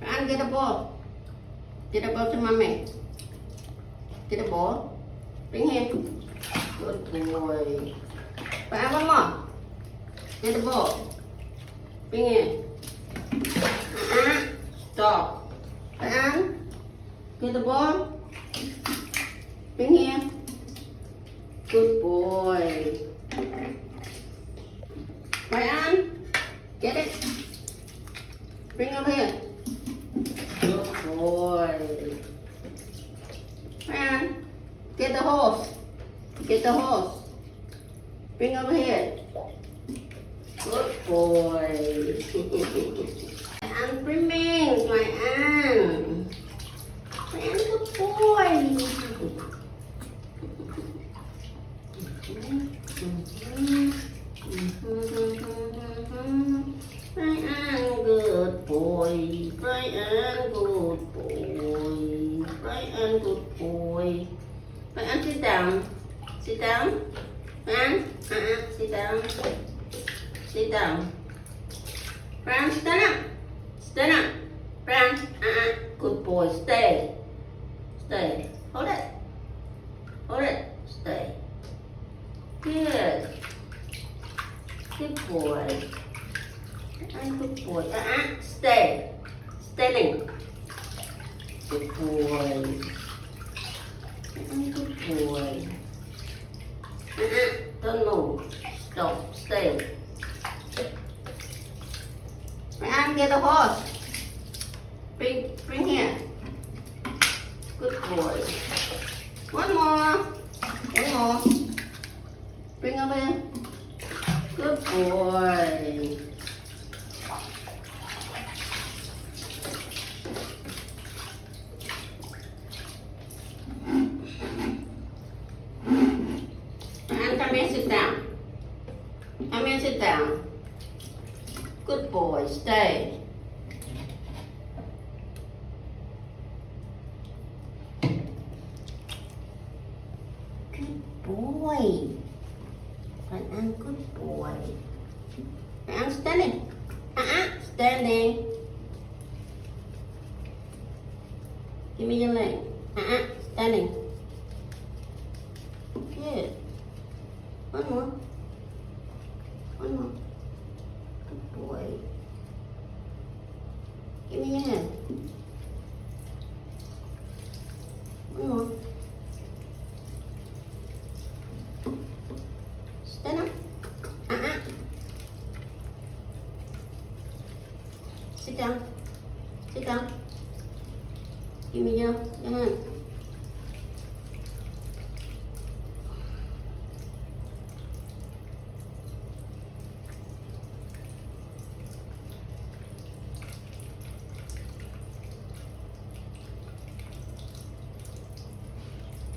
Ăn get a ball. Get a ball to mommy. Get a ball. Bring here. Good boy. But one more. Get a ball. Bring here. Stop. Get the ball. Bring here. Good boy. Ryan, get it. Bring over here. Good boy. Ryan, get the horse. Get the horse. Bring over here. Good boy. I'm brimming, Ryan. Ryan, good boy. Ryan, good boy. Ryan, good boy. Ryan, good boy. Ryan, sit down. Sit down. Ryan, sit down. Sit down. Ryan, stand up. Stand up. Ryan, good boy. Stay. Stay. Hold it. Hold it. Stay. Good. Good boy. Good boy. Stay. Standing. Good boy. Good boy. Don't move. Stop. Stay. Ryan, get the horse. Bring here. Good boy. One more. One more. Bring over here. Good boy. And come here, sit down. Come here, sit down. Good boy, stay. Good boy. Ryan, good boy. Ryan, standing. Standing. Give me your leg. Standing. Good. One more. One more. Good boy. Give me your hand. One more. Stand up. Sit down. Sit down. Give me your hand.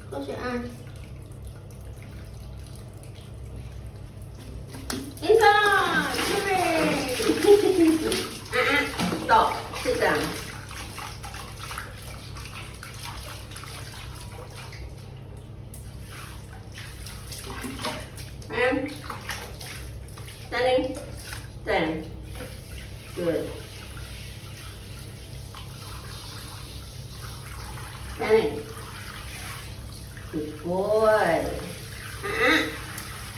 Close your eyes. Inside! Hooray! Stop. Sit down. And standing. Stand. Good. Standing. Good boy.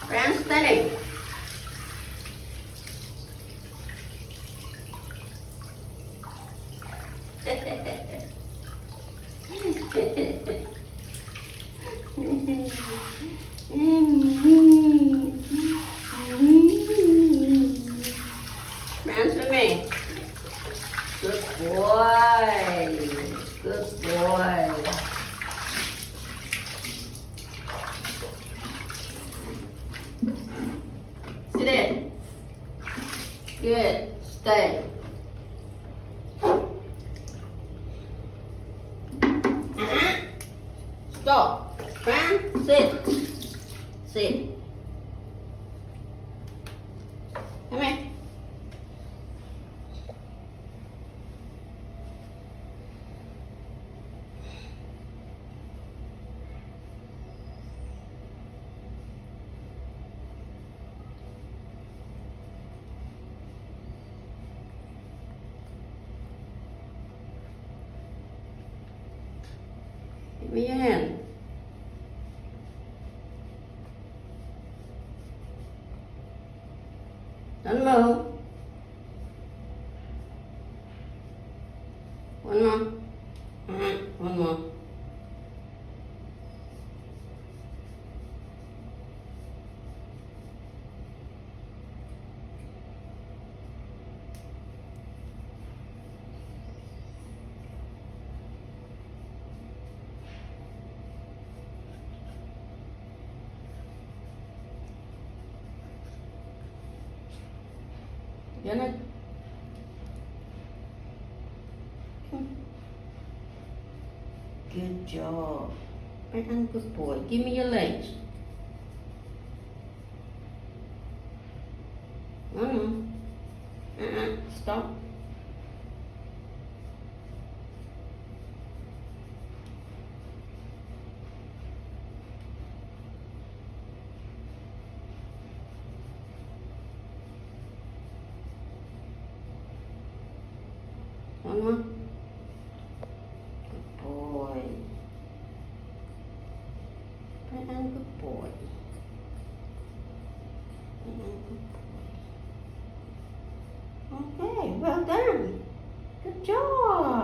Ryan, standing. Ryan, swimming. Good boy. Good boy. Sit in. Good. Stay. Stop. Ryan, sit. Sit. Come here. Give me your hand. Don't move. One more. One more. Get it? Good job. And good boy. Give me your legs. Stop. One more. Good boy. And good boy. And good boy. Okay, well done. Good job.